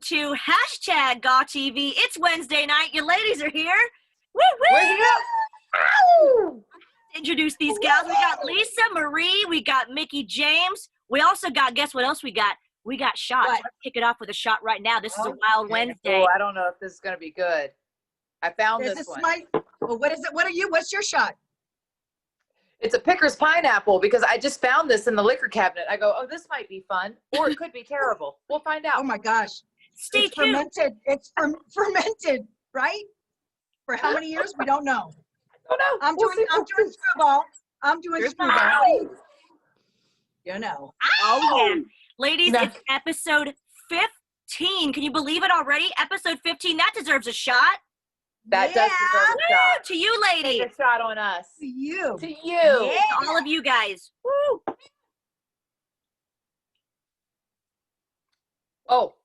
to hashtag GAW TV. It's Wednesday night. You ladies are here. Woo woo! We're here. Ow! Introduce these gals. We got Lisa, Marie. We got Mickie James. We also got, guess what else we got? We got shots. What? Let's kick it off with a shot right now. This is a wild Wednesday. Oh, I don't know if this is going to be good. I found this one. Well, what is it? What are you? What's your shot? It's a Pickers pineapple because I just found this in the liquor cabinet. I go, oh, this might be fun, or it could be terrible. We'll find out. Oh my gosh. Stay tuned. Fermented. It's fermented, right? For how many years? We don't know. I don't know. I'm doing screwball. I'm doing screwball. You know. Oh, yeah. Ladies, No. it's episode 15. Can you believe it already? Episode 15. That deserves a shot. That does deserve a Woo! shot. To you, ladies. Take a shot on us. To you. To you. Yeah. All of you guys. Woo! Oh.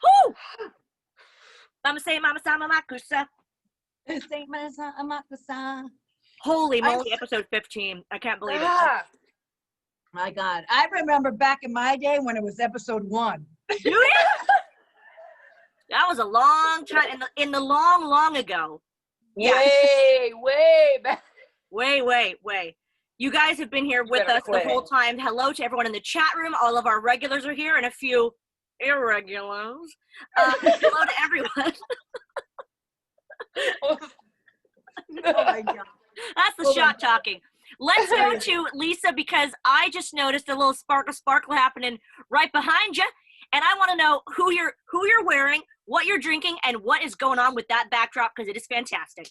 Woo! Mama say, mama sama makusa. Holy moly, episode 15. I can't believe it. Ah. My God. I remember back in my day when it was episode 1. Do you? That was a long time, in the long ago. Way back. Way. You guys have been here with us the whole time. Hello to everyone in the chat room. All of our regulars are here and a few irregulars. Hello to everyone. Oh my God. That's the shot talking. Let's go to Lisa because I just noticed a little sparkle happening right behind you. And I want to know who you're wearing, what you're drinking, and what is going on with that backdrop because it is fantastic.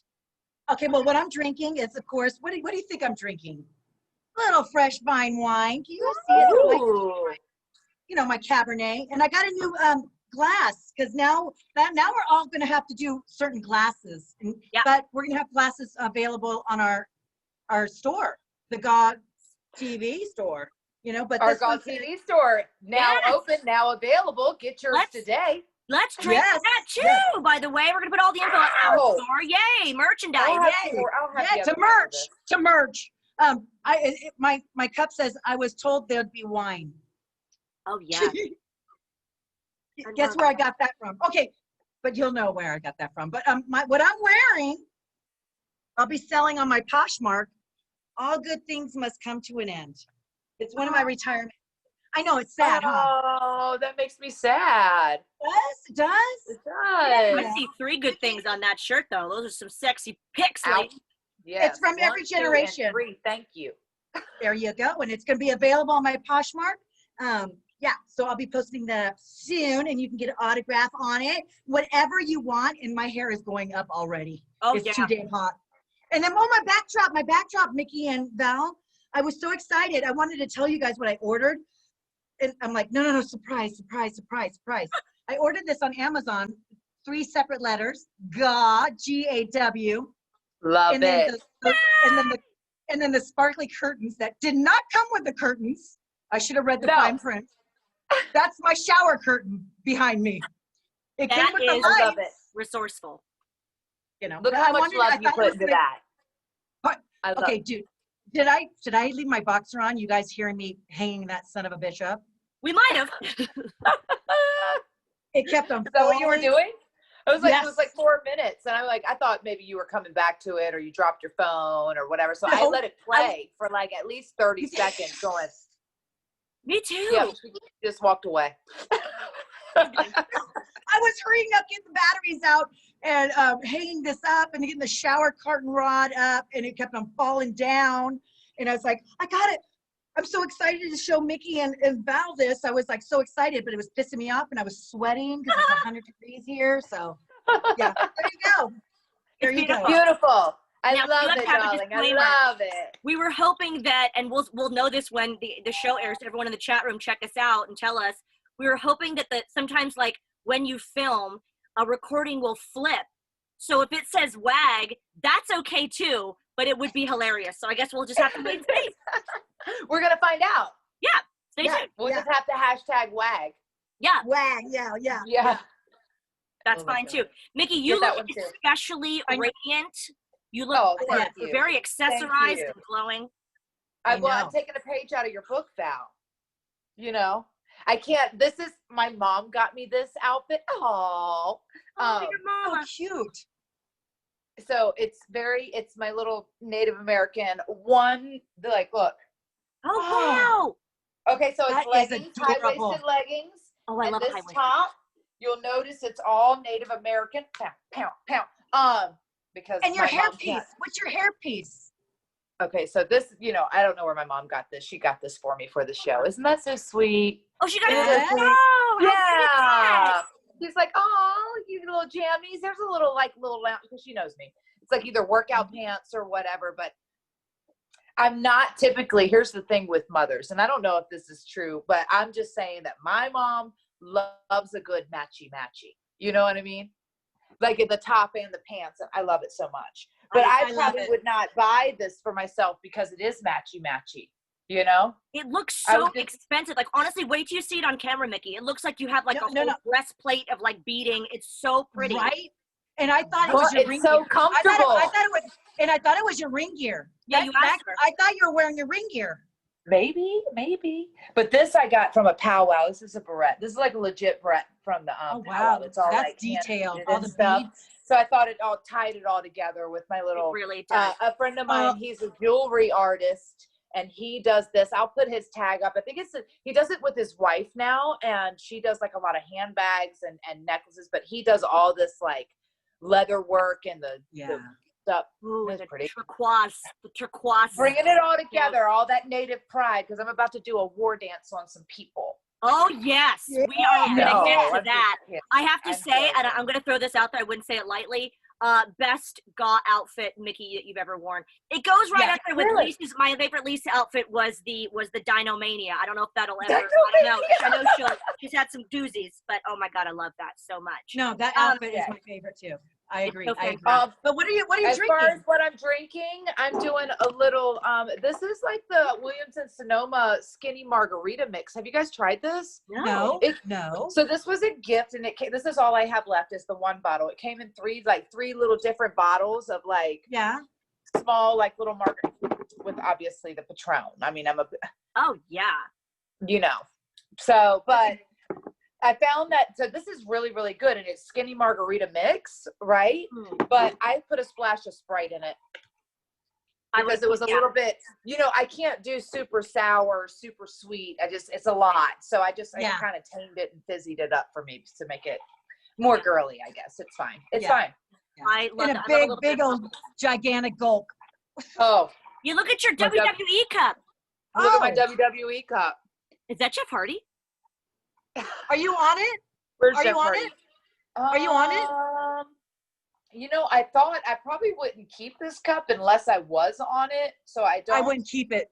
Okay, well, what I'm drinking is, of course, what do you think I'm drinking? A little fresh fine wine. Can you see it? Ooh. My Cabernet. And I got a new glass because now we're all going to have to do certain glasses. But we're going to have glasses available on our store, the GAW TV store. But Our GAW TV store now open, now available. Get yours today. Let's drink that too, by the way. We're going to put all the info on our store. Yay, merchandise. To merch. My cup says, I was told there'd be wine. Oh, yeah. Guess where I got that from? Okay, but you'll know where I got that from. But what I'm wearing, I'll be selling on my Poshmark. All good things must come to an end. It's one of my retirement. I know, it's sad, huh? Oh, that makes me sad. It does? It does. I see 3 good things on that shirt, though. Those are some sexy pics. Ladies. Yes. It's from every 1, 2, generation. and 3. Thank you. There you go. And it's going to be available on my Poshmark. So I'll be posting that soon, and you can get an autograph on it. Whatever you want, and my hair is going up already. Oh, it's too damn hot. And then, my backdrop, Mickie and Val, I was so excited. I wanted to tell you guys what I ordered. And I'm like, no, surprise. I ordered this on Amazon, 3 separate letters, GAW, G-A-W. Love it. And then the sparkly curtains that did not come with the curtains. I should have read the fine print. That's my shower curtain behind me. It came with the lights. Love it. Resourceful. Look how much love you put into that. Okay, dude. Did I leave my boxer on? You guys hearing me hanging that son of a bitch up? We might have. It kept on. Is that what you were doing? It was like 4 minutes, and I thought maybe you were coming back to it, or you dropped your phone, or whatever. So I let it play for like at least 30 seconds, going. Me too. Yeah, she just walked away. I was hurrying up, getting the batteries out, and hanging this up, and getting the shower curtain rod up, and it kept on falling down. And I was like, I got it. I'm so excited to show Mickie and Val this. I was like so excited, but it was pissing me off, and I was sweating because it's 100 degrees here. So, yeah, there you go. There you go. Beautiful. I Now, love it, darling. I love it. We were hoping that, and we'll know this when the show airs. Everyone in the chat room, check us out and tell us. We were hoping that sometimes, like when you film, a recording will flip. So if it says WAG, that's okay too, but it would be hilarious. So I guess we'll just have to wait and see. We're gonna find out. Yeah, stay tuned. We'll just have to hashtag WAG. Yeah. WAG, yeah. That's fine too. Mickie, you look especially radiant. You look very accessorized and glowing. I'm taking a page out of your book, Val. I can't. This is my mom got me this outfit. Oh, your So mama. cute. so it's my little Native American one. Like, look. Oh, Okay, so That it's is leggings, adorable. high-waisted leggings. wow. Oh, I And love this high-waisted. top, you'll notice it's all Native American. Pow, pow, pow. Because And your my mom hairpiece. can't. What's your hairpiece? Okay, so this, I don't know where my mom got this. She got this for me for the show. Isn't that so sweet? Oh, she got Isn't it. that Yeah. sweet? Oh, Yeah. She's like, oh, you little jammies. There's a little lounge, because she knows me. It's like either workout pants or whatever, but I'm not typically, here's the thing with mothers, and I don't know if this is true, but I'm just saying that my mom loves a good matchy-matchy. You know what I mean? Like in the top and the pants, and I love it so much. But I love probably it. would not buy this for myself because it is matchy-matchy, you know? It looks I so was just- expensive. Like, honestly, wait till you see it on camera, Mickie. It looks like you have like No, a whole breastplate of like beading. It's so pretty. Right? And I thought it Well, was your it's ring so gear. comfortable. I thought it was your ring gear. Yeah, you asked her. I thought you were wearing your ring gear. Maybe. But this I got from a powwow. This is a barrette. This is like a legit barrette from the Oh powwow. wow, It's all that's like detailed. hand-knitted All and the stuff. beads. So I thought tied it all together with my It little really does. a friend of mine, he's a jewelry artist, and he does this. I'll put his tag up. I think he does it with his wife now, and she does like a lot of handbags and necklaces, but he does all this like leather work and the stuff. Ooh, It's the pretty. turquoise. Bringing it all together, all that native pride, because I'm about to do a war dance on some people. Oh yes, we are gonna No, get to I'm just that. kidding. I have to I'm say, and joking. I'm gonna throw this out there. I wouldn't say it lightly. Best GAW outfit, Mickie, that you've ever worn. It goes right up there with really? Lisa's. My favorite Lisa outfit was the Dinomania. I don't know if that'll ever. I don't know. I know she's had some doozies, but oh my god, I love that so much. No, that outfit is my favorite too. I agree. so I agree. fantastic. But what are you As drinking? far as what I'm drinking, I'm doing a little, this is like the Williamson Sonoma skinny margarita mix. Have you guys tried this? No. So this was a gift, and this is all I have left is the one bottle. It came in three little different bottles of like small, like little margarita with obviously the Patron. I mean, Oh yeah. So, but I found that, so this is really, really good, and it's skinny margarita mix, right? But I put a splash of Sprite in it because it was a little bit, I can't do super sour, super sweet. It's a lot. So I kind of tamed it and fizzied it up for me to make it more girly, I guess. It's fine. It's fine. I love In that. a big old gigantic gulp. Oh, You look at your My WWE cup. look at my WWE cup. Is that Jeff Hardy? Are you on it? Where's Are Jeff you on Hardy? it? Are you on it? I thought I probably wouldn't keep this cup unless I was on it. So I wouldn't keep it.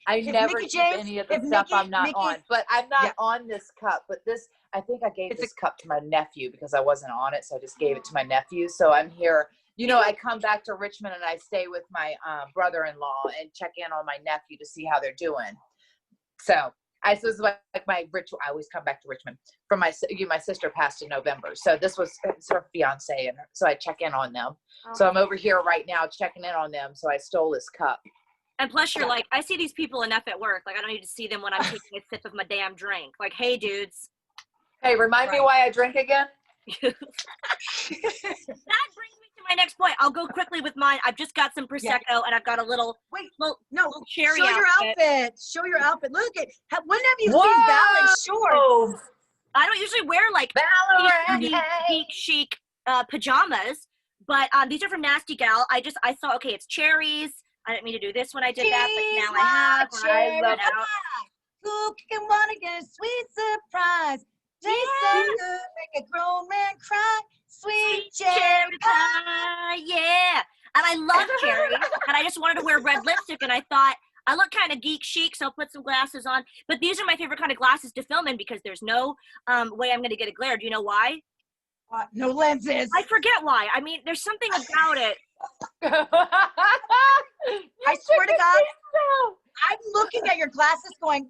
I If never Mickie keep James- any of the if stuff Mickie- I'm not Mickie- on. But I'm not Yeah. on this cup. But I think I gave this cup to my nephew because I wasn't on it. So I just gave it to my nephew. So I'm here. I come back to Richmond and I stay with my brother-in-law and check in on my nephew to see how they're doing. So this is like my ritual. I always come back to Richmond from my sister passed in November. So it's her fiance. And so I check in on them. So I'm over here right now checking in on them. So I stole this cup. And plus, you're like, I see these people enough at work. Like, I don't need to see them when I'm taking a sip of my damn drink. Like, hey, dudes. Hey, remind me why I drink again. That brings me to my next point. I'll go quickly with mine. I've just got some Prosecco, and I've got a little cherry Show your outfit. outfit. Show your outfit. Look at when have you seen Val in shorts? I don't usually wear like Valerie. geek chic pajamas, but these are from Nasty Gal. I saw, okay, it's cherries. I didn't mean to do this when I did that, but now I have. I love it. Who can want to get a sweet surprise? Taste so good, make a grown man cry. Sweet cherry pie. Yeah. And I love cherry. And I just wanted to wear red lipstick, and I thought, I look kind of geek chic, so I'll put some glasses on. But these are my favorite kind of glasses to film in because there's no way I'm going to get a glare. Do you know why? No lenses. I forget why. I mean, there's something about it. I swear to God, I'm looking at your glasses going,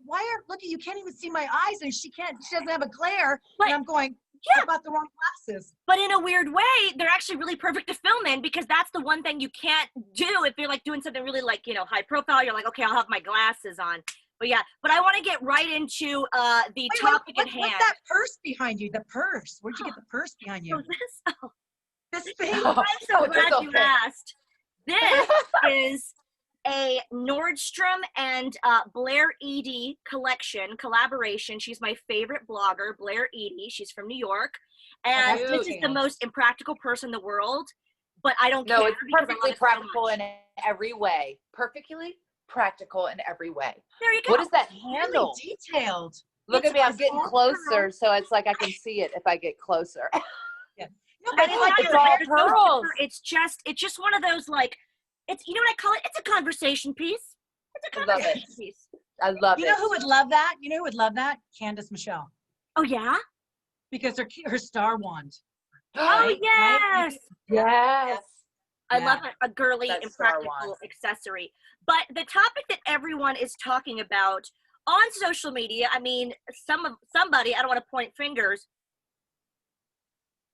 look, you can't even see my eyes, and she doesn't have a glare. And I'm going, I bought the wrong glasses. But in a weird way, they're actually really perfect to film in because that's the one thing you can't do if you're like doing something really like, high profile. You're like, okay, I'll have my glasses on. But yeah, but I want to get right into the topic at hand. What's that purse behind you? The purse. Where'd you get the purse behind you? Oh, this? Oh, This thing. I'm so glad you okay. asked. This is a Nordstrom and Blair Edie collaboration. She's my favorite blogger, Blair Edie. She's from New York. And this is the most impractical person in the world, but I don't care. No, it's perfectly practical in every way. Perfectly practical in every way. There you go. What is that handle? Really detailed. Look at me, I'm getting closer, so it's like I can see it if I get closer. No, And it's all pearls. It's just one of those, like, it's, you know what I call it? It's a conversation piece. It's a conversation piece. I love it. You know who would love that? You know who would love that? Candace Michelle. Oh yeah? Because her star wand. Oh yes. Yes. I love a girly That's and Star practical Wars. accessory. But the topic that everyone is talking about on social media, I mean, somebody, I don't want to point fingers,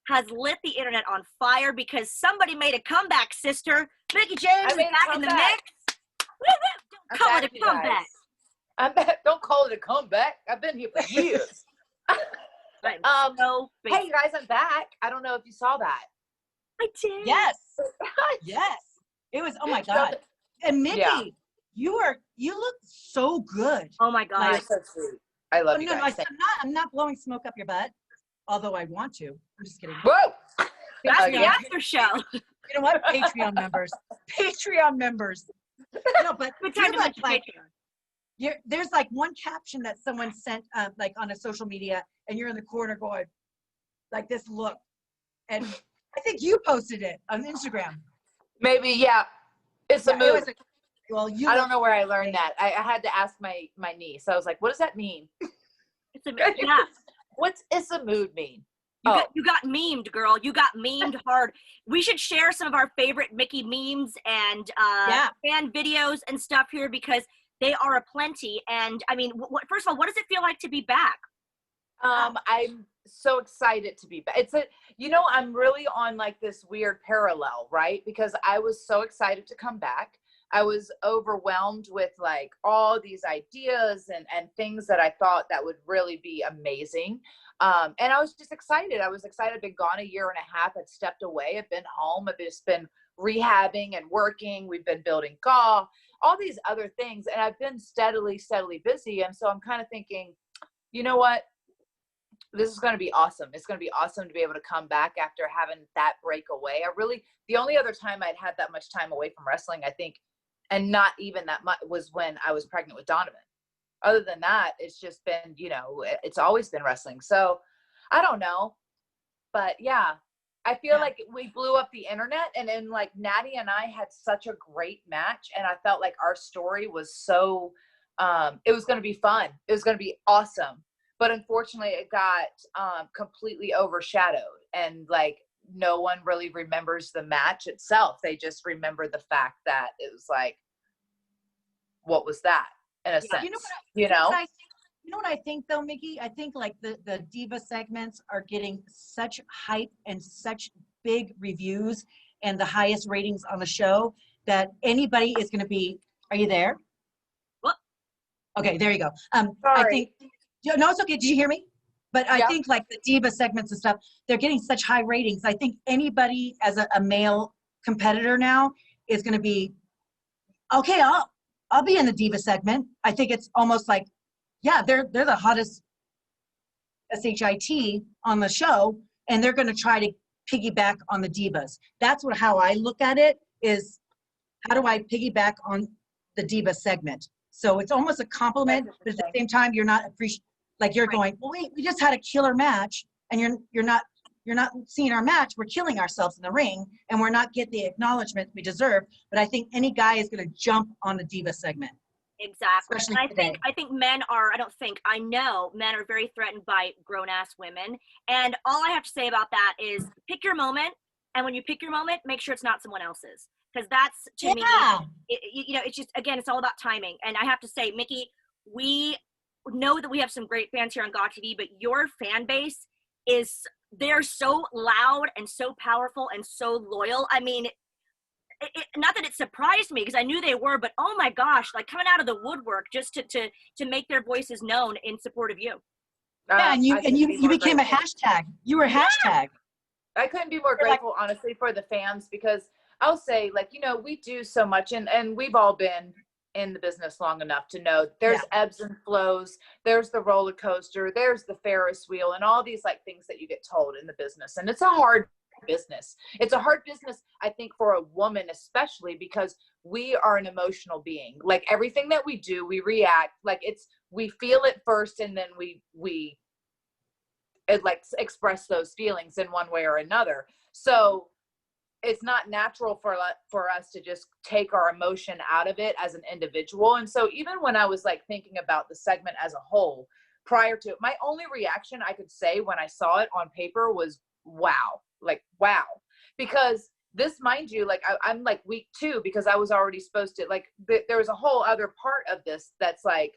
has lit the internet on fire because somebody made a comeback, sister. Mickie James is back in the mix. Don't call it a comeback. Don't call it a comeback. I've been here for years. Hey guys, I'm back. I don't know if you saw that. I did. Yes. Yes. It was, oh my God. And Mickie, you look so good. Oh my God. You're so sweet. I love you guys. I'm not blowing smoke up your butt, although I want to. I'm just kidding. Whoa! That's the after show. You know what? Patreon members. Patreon members. No, but Good time to mention Patreon. There's like one caption that someone sent like on a social media, and you're in the corner going like this look. And I think you posted it on Instagram. Maybe, yeah. It's a mood. I don't know where I learned that. I had to ask my niece. I was like, what does that mean? It's a mood. Yeah. What's it's a mood mean? You got memed, girl. You got memed hard. We should share some of our favorite Mickie memes and fan videos and stuff here because they are aplenty. And I mean, first of all, what does it feel like to be back? I'm so excited to be back. I'm really on like this weird parallel, right? Because I was so excited to come back. I was overwhelmed with like all these ideas and things that I thought that would really be amazing. And I was just excited. I was excited. I've been gone a year and a half. I'd stepped away. I've been home. I've just been rehabbing and working. We've been building GAW, all these other things. And I've been steadily busy. And so I'm kind of thinking, you know what? This is going to be awesome. It's going to be awesome to be able to come back after having that break away. The only other time I'd had that much time away from wrestling, I think, and not even that much, was when I was pregnant with Donovan. Other than that, it's just been, it's always been wrestling. So I don't know, but yeah, I feel like we blew up the internet, and then like Natty and I had such a great match, and I felt like our story was so, it was going to be fun. It was going to be awesome. But unfortunately it got completely overshadowed, and like no one really remembers the match itself. They just remember the fact that it was like, what was that in a sense? You know what I think though, Mickie? I think like the Diva segments are getting such hype and such big reviews and the highest ratings on the show that anybody is going to be, are you there? What? Okay, there you go. Sorry. I think, no, it's okay. Did you hear me? But I think like the Diva segments and stuff, they're getting such high ratings. I think anybody as a male competitor now is going to be, okay, I'll be in the Diva segment. I think it's almost like, yeah, they're the hottest SHIT on the show, and they're going to try to piggyback on the Divas. That's how I look at it, is how do I piggyback on the Diva segment? So it's almost a compliment, but at the same time, you're not like you're going, well, wait, we just had a killer match, and you're not seeing our match. We're killing ourselves in the ring, and we're not getting the acknowledgement we deserve. But I think any guy is going to jump on the Diva segment. Exactly. Especially And I think I know men are very threatened by grown-ass women. And all I have to say about that is pick your moment. And when you pick your moment, make sure it's not someone else's. Because that's, to me, it's just, again, it's all about timing. And I have to say, Mickie, we know that we have some great fans here on GAW TV, but your fan base they're so loud and so powerful and so loyal. I mean, not that it surprised me because I knew they were, but oh my gosh, like coming out of the woodwork just to make their voices known in support of you. Yeah, and you became a hashtag. You were a hashtag. I couldn't be more grateful, honestly, for the fans, because I'll say, like, you know, we do so much, and we've all been in the business long enough to know there's ebbs and flows, there's the roller coaster, there's the Ferris wheel, and all these like things that you get told in the business. And it's a hard business. It's a hard business, I think, for a woman, especially because we are an emotional being. Like everything that we do, we react, like we feel it first, and then we like express those feelings in one way or another. So it's not natural for us to just take our emotion out of it as an individual. And so even when I was like thinking about the segment as a whole, prior to it, my only reaction I could say when I saw it on paper was, wow, like, wow. Because this, mind you, like I'm like week 2, because I was already supposed to, like, there was a whole other part of this that's like,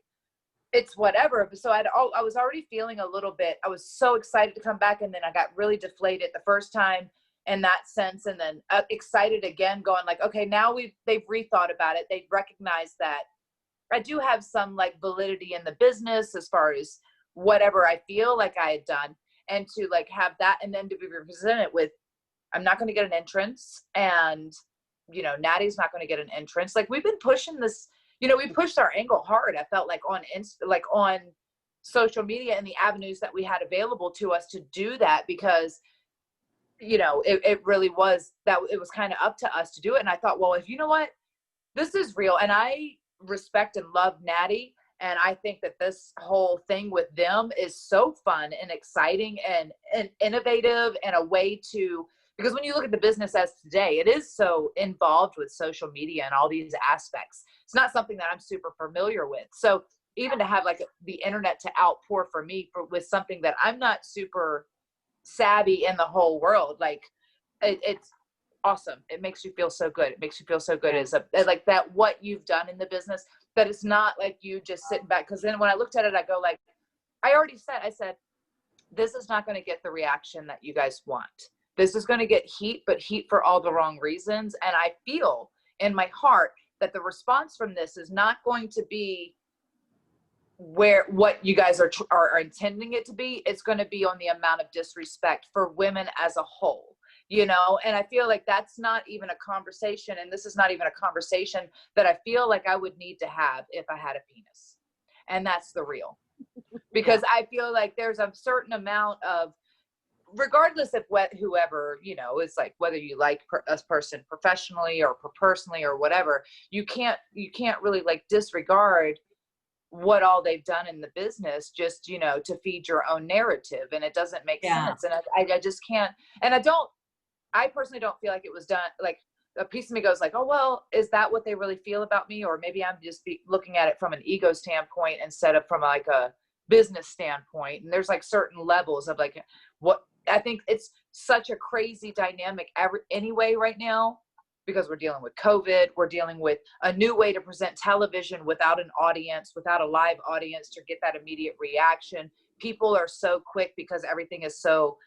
it's whatever. So I was already feeling a little bit, I was so excited to come back. And then I got really deflated the first time in that sense. And then excited again, going like, okay, now they've rethought about it. They've recognized that I do have some like validity in the business as far as whatever I feel like I had done, and to like have that, and then to be represented with, I'm not going to get an entrance, and you know, Natty's not going to get an entrance. Like we've been pushing this, you know, we pushed our angle hard. I felt like on social media and the avenues that we had available to us to do that, because you know, it really was that it was kind of up to us to do it. And I thought, well, if you know what, this is real. And I respect and love Natty. And I think that this whole thing with them is so fun and exciting and innovative, and a way to, because when you look at the business as today, it is so involved with social media and all these aspects. It's not something that I'm super familiar with. So even to have like the internet to outpour for me with something that I'm not super savvy in the whole world, like it's awesome. It makes you feel so good. It makes you feel so good as like that, what you've done in the business, that it's not like you just sitting back. Because then when I looked at it, I go like, I said, this is not going to get the reaction that you guys want. This is going to get heat, but heat for all the wrong reasons. And I feel in my heart that the response from this is not going to be what you guys are intending it to be. It's going to be on the amount of disrespect for women as a whole, you know? And I feel like that's not even a conversation. And this is not even a conversation that I feel like I would need to have if I had a penis. And that's the real, because I feel like there's a certain amount of, regardless of whoever, you know, it's like whether you like a person professionally or personally or whatever, you can't really like disregard what all they've done in the business, just, you know, to feed your own narrative. And it doesn't make sense. And I just can't, and I personally don't feel like it was done. Like a piece of me goes like, oh, well, is that what they really feel about me? Or maybe I'm just looking at it from an ego standpoint instead of from like a business standpoint. And there's like certain levels of like, what I think it's such a crazy dynamic anyway right now, because we're dealing with COVID, we're dealing with a new way to present television without an audience, without a live audience to get that immediate reaction. People are so quick because everything is so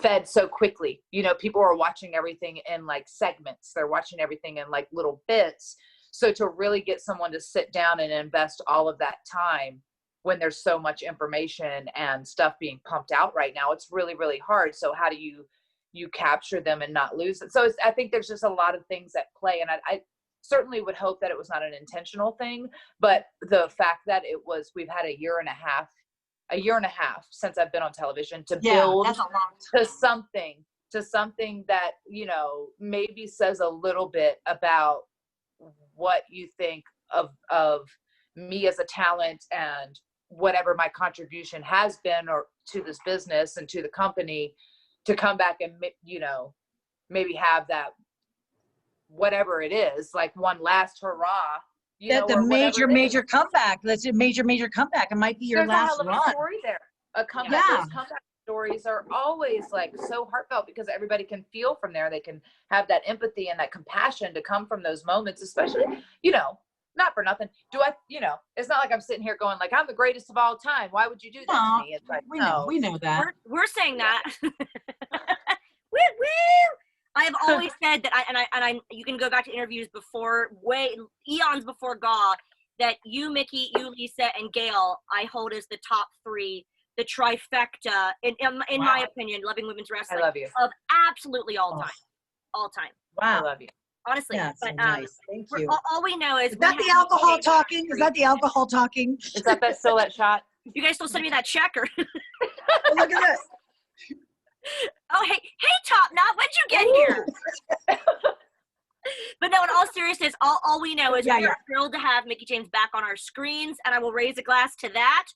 fed so quickly. You know, people are watching everything in like segments. They're watching everything in like little bits. So to really get someone to sit down and invest all of that time when there's so much information and stuff being pumped out right now, it's really, really hard. So how do you capture them and not lose it? So I think there's just a lot of things at play. And I certainly would hope that it was not an intentional thing, but the fact that we've had a year and a half since I've been on television to build to something that, you know, maybe says a little bit about what you think of me as a talent and whatever my contribution has been or to this business and to the company, to come back and, you know, maybe have that, whatever it is, like one last hurrah, you know, the major comeback. That's a major comeback. It might be your last run. Story there. A comeback. Those comeback stories are always like so heartfelt because everybody can feel from there. They can have that empathy and that compassion to come from those moments, especially, you know, not for nothing. You know, it's not like I'm sitting here going like, I'm the greatest of all time. Why would you do that to me? It's like, we know that. We're saying that. Woo, woo. I have always said that I you can go back to interviews before, way eons before GAW, that you, Mickie, you, Lisa, and Gail, I hold as the top 3, the trifecta, in my opinion, loving women's wrestling. I love you. Of absolutely all time. All time. Wow. I love you. Honestly. Yeah, but so nice. Thank you. all we know is Is that the alcohol talking? Is that the alcohol talking? Is that still that shot? You guys still send me that check or? Oh, look at this. Oh, hey, Top Knot, when'd you get here? But no, in all seriousness, all we know is we are thrilled to have Mickie James back on our screens, and I will raise a glass to that.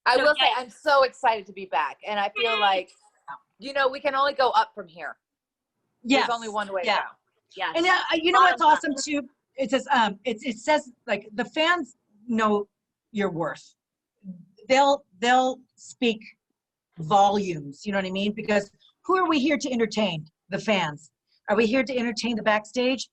I will say I'm so excited to be back, and I feel like, we can only go up from here. Yes. There's only one way down. Yeah. And you know what's awesome too? It says it says like the fans know your worth. They'll speak volumes, you know what I mean? Because who are we here to entertain? The fans. Are we here to entertain the backstage?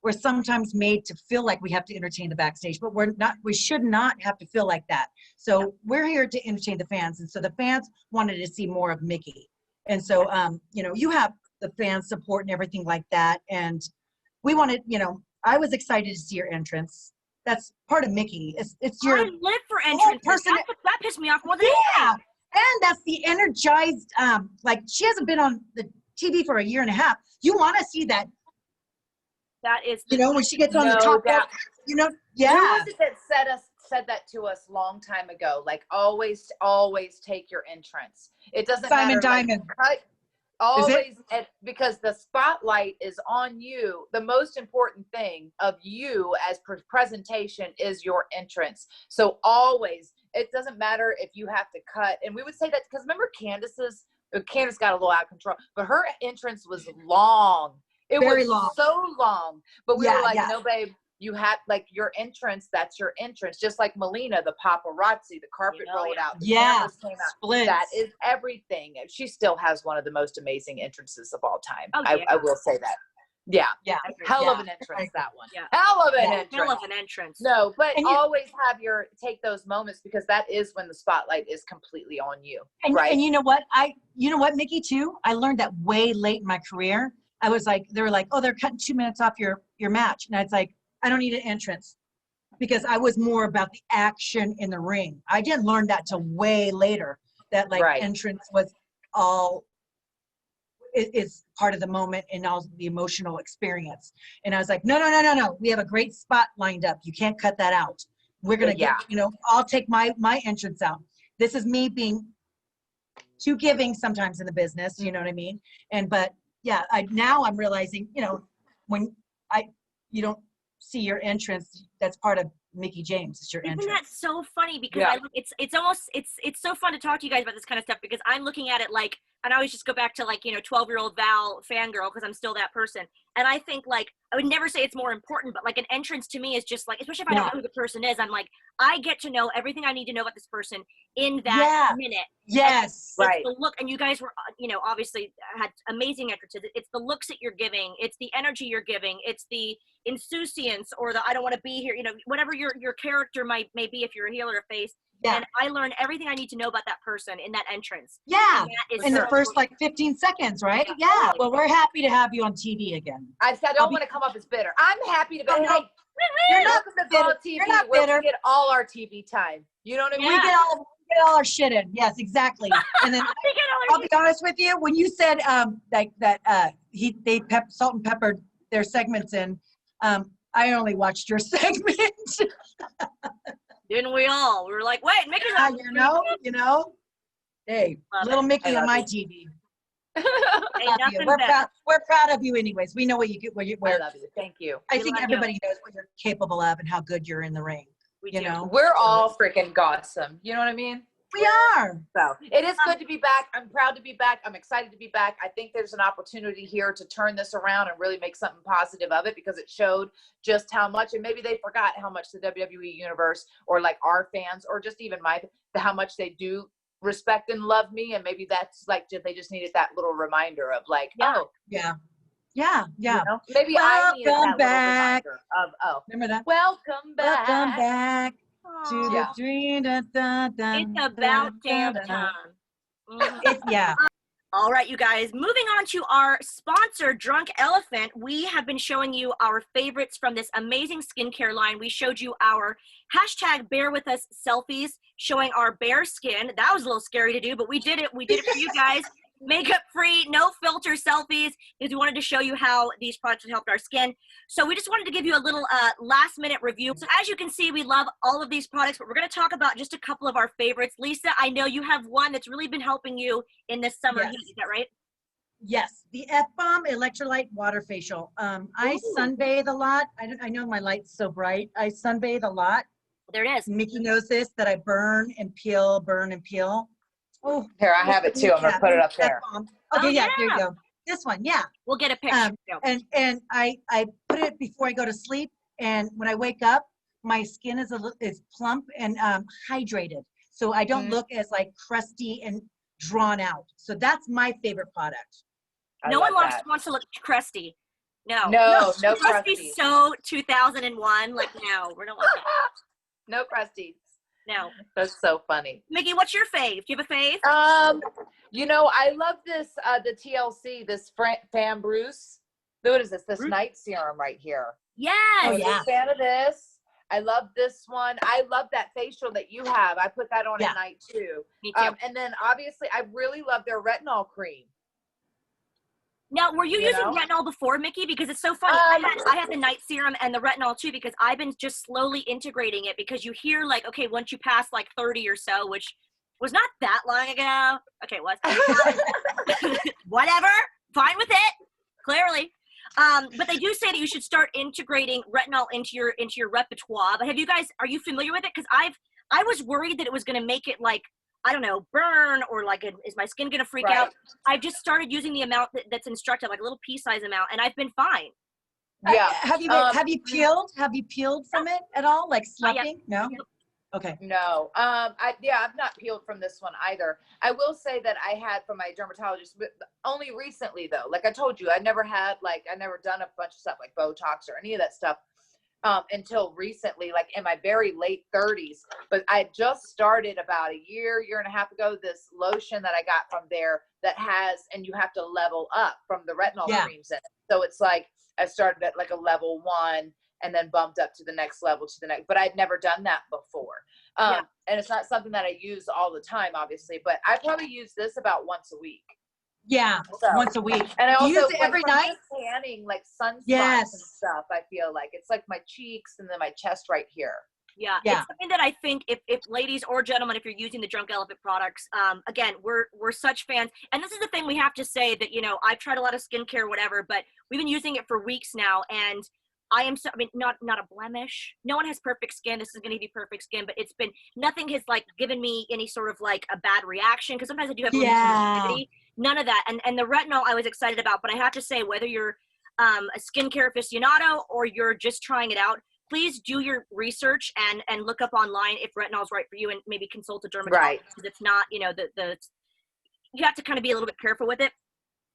We're sometimes made to feel like we have to entertain the backstage, but we're not. We should not have to feel like that. So we're here to entertain the fans, and so the fans wanted to see more of Mickie, and so you have the fan support and everything like that, and we wanted. I was excited to see your entrance. That's part of Mickie. It's your. I live for entrance. That pissed me off more than anything. And that's the energized. Like she hasn't been on the TV for a year and a half. You want to see that. That is, when she gets on the top. Yeah. Who was it that said that to us long time ago? Like always take your entrance. It doesn't Simon matter. Diamond. Always, because the spotlight is on you. The most important thing of you as presentation is your entrance. So always, it doesn't matter if you have to cut. And we would say that because remember Candice got a little out of control, but her entrance was long. It was long. So long. But we were like, no, babe, you have like your entrance. That's your entrance. Just like Melina, the paparazzi, the carpet rolled out. The cameras came out. Splits. That is everything. She still has one of the most amazing entrances of all time. Oh, I will say that. Yeah. Yeah. Hell of an entrance, that one. Yeah. Hell of an entrance. Hell of an entrance. No, but always take those moments because that is when the spotlight is completely on you. Right. And you know what? Mickie, too? I learned that way late in my career. I was like, they were like, oh, they're cutting 2 minutes off your match. And I was like, I don't need an entrance because I was more about the action in the ring. I didn't learn that till way later that entrance was is part of the moment and all the emotional experience. And I was like, no. We have a great spot lined up. You can't cut that out. We're going to I'll take my entrance out. This is me being too giving sometimes in the business. You know what I mean? Now I'm realizing, when you don't see your entrance, that's part of Mickie James. It's your entrance. Isn't that so funny? Because it's so fun to talk to you guys about this kind of stuff because I'm looking at it like, and I always just go back to 12-year-old Val fangirl because I'm still that person. And I think I would never say it's more important, but an entrance to me is just especially if I don't know who the person is, I'm like, I get to know everything I need to know about this person in that minute. Yes. It's the look, and you guys were, obviously had amazing entrances. It's the looks that you're giving. It's the energy you're giving. It's the insouciance or the I don't want to be here. Whatever your character may be if you're a heel or a face. Yeah. And I learned everything I need to know about that person in that entrance. Yeah. In the first 15 seconds, right? Yeah. Well, we're happy to have you on TV again. I don't want to come up as bitter. I'm happy to be. Hey, you're not bitter. TV. You're not bitter. We get all our TV time. You know what I mean? We get all our shit in. Yes, exactly. And then I'll be honest with you. When you said they salt and peppered their segments in, I only watched your segment. Didn't we all? We were like, wait, Mickey's on. Hey, little Mickie on my TV. Hey, we're proud of you anyways. We know what you get. I love you. Thank you. I think everybody knows what you're capable of and how good you're in the ring. We're all freaking awesome. You know what I mean? We are. So it is good to be back. I'm proud to be back. I'm excited to be back. I think there's an opportunity here to turn this around and really make something positive of it because it showed just how much, and maybe they forgot how much the WWE universe or our fans or just even how much they do respect and love me. And maybe that's they just needed that little reminder of maybe I needed that back. little reminder of, remember that? Welcome back. To the dream. It's about damn time. All right, you guys, moving on to our sponsor, Drunk Elephant. We have been showing you our favorites from this amazing skincare line. We showed you our hashtag bear with us selfies showing our bare skin. That was a little scary to do, but we did it. We did it for you guys. Makeup free, no filter selfies, because we wanted to show you how these products have helped our skin. So we just wanted to give you a little last minute review. So as you can see, we love all of these products, but we're going to talk about just a couple of our favorites. Lisa, I know you have one that's really been helping you in this summer heat. Is that right? Yes, the F-Bomb Electrolyte Water Facial. I sunbathe a lot. I know my light's so bright. I sunbathe a lot. There it is. Mickie knows this, that I burn and peel, burn and peel. Oh, Here, I have it too. I'm gonna put it up there. F-Bomb. Oh, Okay, yeah, yeah. there you go. This one, yeah. We'll get a picture. And I put it before I go to sleep, and when I wake up, my skin is plump and hydrated, so I don't look as like crusty and drawn out. So that's my favorite product. No one wants to look crusty. No crusty. Crusty's so 2001. Like, no, we don't want that. No crusties. No. That's so funny. Mickie, what's your fave? Do you have a fave? You know, I love this, the TLC, this Fan Bruce. What is this? This night serum right here. Yes. Oh, I'm yeah. a fan of this. I love this one. I love that facial that you have. I put that on at night too. Me too. And then obviously I really love their retinol cream. Now, were you using retinol before, Mickie? Because it's so funny. I had the night serum and the retinol too, because I've been just slowly integrating it, because you hear like, okay, once you pass like 30 or so, which was not that long ago. Okay, it was. Whatever. Fine with it. Clearly. But they do say that you should start integrating retinol into your repertoire. But are you familiar with it? Because I was worried that it was going to make it like, I don't know, burn, or like, is my skin going to freak out? I've just started using the amount that's instructed, like a little pea size amount, and I've been fine. Yeah. Have you peeled? Have you peeled from it at all? Like slumping? No. Okay. No. I've not peeled from this one either. I will say that I had from my dermatologist, but only recently though. Like I told you, I never done a bunch of stuff like Botox or any of that stuff until recently, like in my very late 30s. But I just started about a year and a half ago, this lotion that I got from there that has, and you have to level up from the retinol creams in it. So it's like, I started at like a level 1 and then bumped up to the next level but I'd never done that before. And it's not something that I use all the time, obviously, but I probably use this about once a week. Yeah, so, once a week. And I also use it every night. Tanning, like sunspots and stuff. I feel like it's like my cheeks and then my chest right here. Yeah, it's something that I think if ladies or gentlemen, if you're using the Drunk Elephant products, again, we're such fans. And this is the thing we have to say, that, you know, I've tried a lot of skincare, whatever, but we've been using it for weeks now, and not a blemish. No one has perfect skin. This is going to be perfect skin, but nothing has like given me any sort of like a bad reaction, because sometimes I do have sensitivity. None of that. And the retinol I was excited about, but I have to say, whether you're a skincare aficionado or you're just trying it out, please do your research and look up online if retinol is right for you, and maybe consult a dermatologist, because it's not, you know, you have to kind of be a little bit careful with it.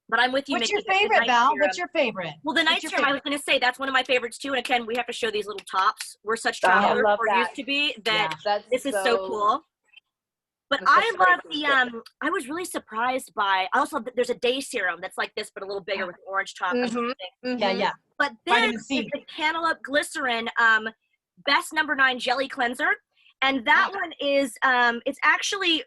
But I'm with you. What's your favorite, Val? What's your favorite? Well, the night serum, I was going to say, that's one of my favorites too. And again, we have to show these little tops. We're such travelers, or used to be, that this is so cool. But I love I was really surprised by, there's a day serum that's like this, but a little bigger with an orange top. Yeah. But this is the Cantaloupe Glycerin Best No. 9 Jelly Cleanser. And that one is, it's actually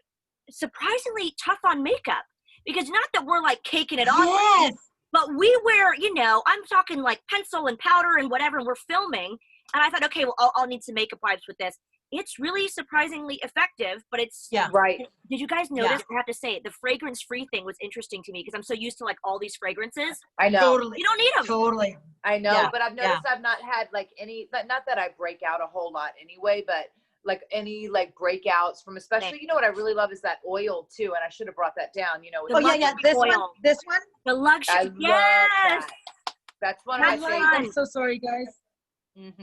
surprisingly tough on makeup. Because not that we're like caking it on, but we wear, you know, I'm talking like pencil and powder and whatever, and we're filming. And I thought, okay, well, I'll need some makeup wipes with this. It's really surprisingly effective, but it's right. Did you guys notice? I have to say, the fragrance-free thing was interesting to me, because I'm so used to like all these fragrances. I know. Totally. You don't need them. Totally. I know, but I've noticed I've not had like any, not that I break out a whole lot anyway, but like any like breakouts from, especially, you know what I really love is that oil too, and I should have brought that down, you know. This one? The luxury, I love that. That's one of my favorites. I'm so sorry, guys.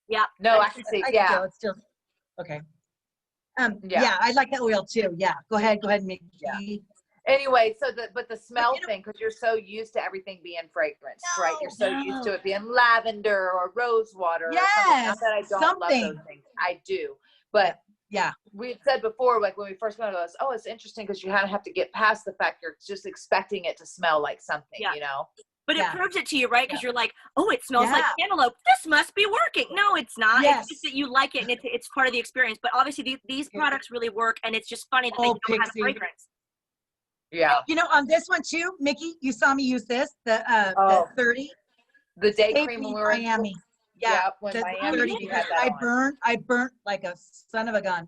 Yeah. No, I can see. It's still okay. I like that oil too. Yeah. Go ahead, Mickie. Yeah. Anyway, but the smell thing, because you're so used to everything being fragrance, right? You're so used to it being lavender or rose water. Or something. Not that I don't love those things. I do. But Yeah. We had said before, like when we first went to us, oh, it's interesting because you kind of have to get past the fact you're just expecting it to smell like something, you know? But it proves it to you, right? Because you're like, oh, it smells like Yeah. cantaloupe. This must be working. No, it's not. Yes. It's just that you like it, and it's part of the experience. But obviously, these products really work, and it's just funny that they don't have a fragrance. Yeah. You know, on this one too, Mickie, you saw me use this, the 30. The day Save cream me when we were in Miami. Yeah, when the Miami, 30, you had that I burnt like a son of a gun.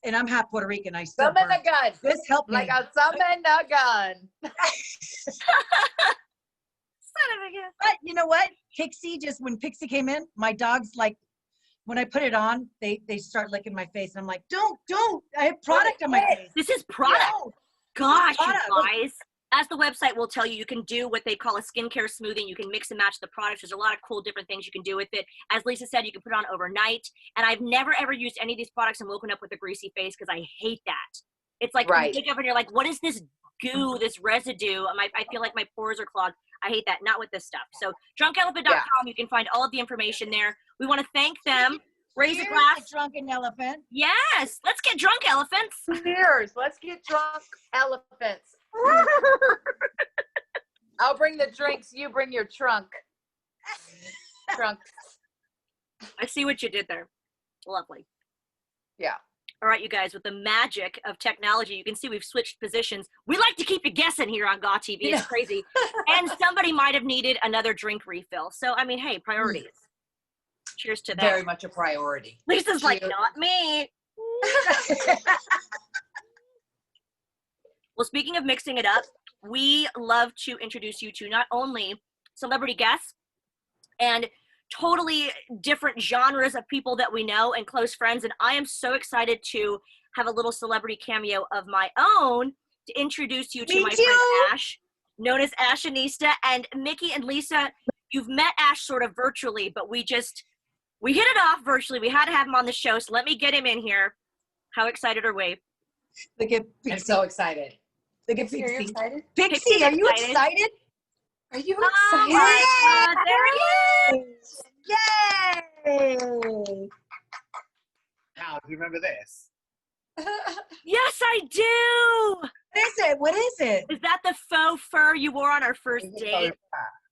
And I'm half Puerto Rican. I still Some in burn. the gun. This helped me. Like a some in the gun. But you know what? When Pixie came in, my dogs, like, when I put it on, they start licking my face. And I'm like, don't. I have product on my face. This is product. No. Gosh, you Product. guys. As the website will tell you, you can do what they call a skincare smoothing. You can mix and match the products. There's a lot of cool different things you can do with it. As Lisa said, you can put it on overnight. And I've never, ever used any of these products and woken up with a greasy face because I hate that. It's like you wake up and you're like, what is this goo, this residue? I feel like my pores are clogged. I hate that. Not with this stuff. So drunkelephant.com, you can find all of the information there. We want to thank them. Raise a glass. Drunken elephant. Yes. Let's get drunk, elephants. Cheers. Let's get drunk, elephants. I'll bring the drinks. You bring your trunk. Trunk. I see what you did there. Lovely. Yeah. All right, you guys, with the magic of technology, you can see we've switched positions. We like to keep you guessing here on GAW TV. It's crazy. And somebody might have needed another drink refill. So, I mean, hey, priorities. Cheers to that. Very much a priority. Lisa's like, not me. Well, speaking of mixing it up, we love to introduce you to not only celebrity guests and totally different genres of people that we know and close friends. And I am so excited to have a little celebrity cameo of my own to introduce you to my friend Ash, known as Ashanista. And Mickie and Lisa, you've met Ash sort of virtually, but we hit it off virtually. We had to have him on the show. So let me get him in here. How excited are we? I'm so excited. Look at Pixie. Are you excited? Pixie, are you excited? Are you Oh excited? my God, there he is. Yay! Now, do you remember this? Yes, I do. What is it? Is that the faux fur you wore on our first date?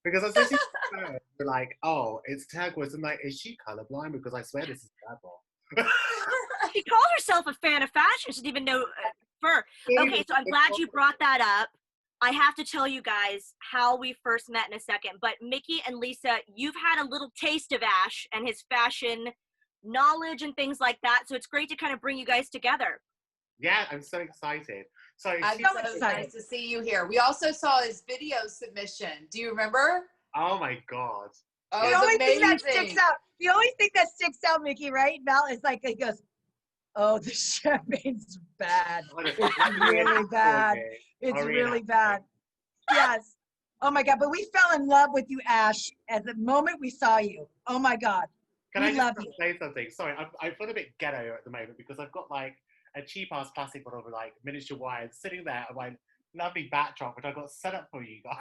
Because I was listening to her, we're like, oh, it's turquoise. I'm like, is she colorblind? Because I swear this is purple. She called herself a fan of fashion. She didn't even know fur. Okay, so I'm glad you brought that up. I have to tell you guys how we first met in a second. But Mickie and Lisa, you've had a little taste of Ash and his fashion knowledge and things like that. So it's great to kind of bring you guys together. Yeah, I'm so excited. So I'm so excited. Nice to see you here. We also saw his video submission. Do you remember? Oh my God. Oh, The only thing that sticks out, Mickie, right? Val is like, he goes, oh, the champagne's bad. It's really bad. It's really bad. Yes. Oh my God. But we fell in love with you, Ash, at the moment we saw you. Oh my God. Can we love you. say something? Sorry, I feel a bit ghetto at the moment because I've got like a cheap ass plastic bottle with like miniature wine sitting there and my lovely backdrop, which I got set up for you guys.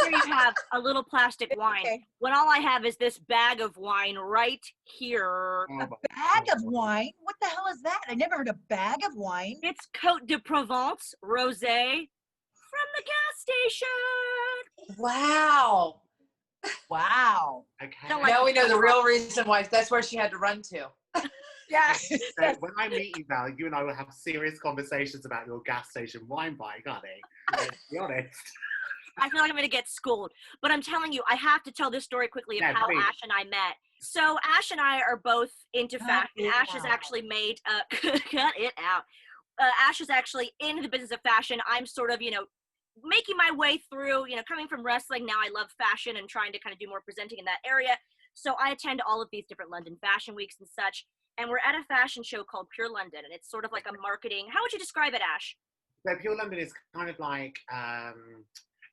Here you have a little plastic wine. Okay. When all I have is this bag of wine right here. A bag of wine? What the hell is that? I never heard a bag of wine. It's Côte de Provence rosé from the gas station. Wow. Wow. Okay. Don't like Now we know the real reason why. That's where she had to run to. Yeah. So when I meet you, Val, you and I will have serious conversations about your gas station wine buying, honey. Let's be honest. I feel like I'm going to get schooled. But I'm telling you, I have to tell this story quickly of how please. Ash and I met. So Ash and I are both into fashion. Ash has actually made, cut it out. Ash is actually in the business of fashion. I'm sort of, making my way through, coming from wrestling. Now I love fashion and trying to kind of do more presenting in that area. So I attend all of these different London fashion weeks and such. And we're at a fashion show called Pure London. And it's sort of like a marketing. How would you describe it, Ash? So Pure London is kind of like,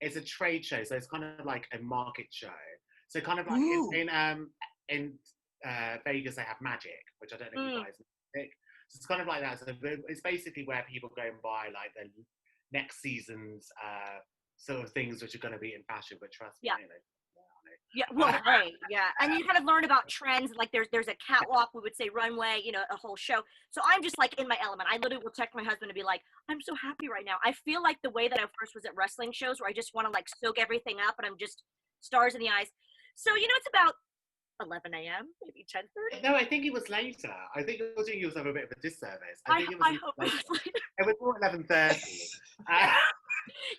it's a trade show. So it's kind of like a market show. So kind of like in Vegas, they have Magic, which I don't know if you guys know. So it's kind of like that. So it's basically where people go and buy like the next season's sort of things which are going to be in fashion. But trust me, Yeah, well, right, yeah, and you kind of learn about trends. Like there's a catwalk, we would say runway, a whole show. So I'm just like in my element. I literally will text my husband and be like, I'm so happy right now. I feel like the way that I first was at wrestling shows, where I just want to like soak everything up, and I'm just stars in the eyes. So it's about 11 a.m., maybe 10:30. No, I think it was later. I think you're doing yourself a bit of a disservice. I think it was I hope it was later. It was more 11:30.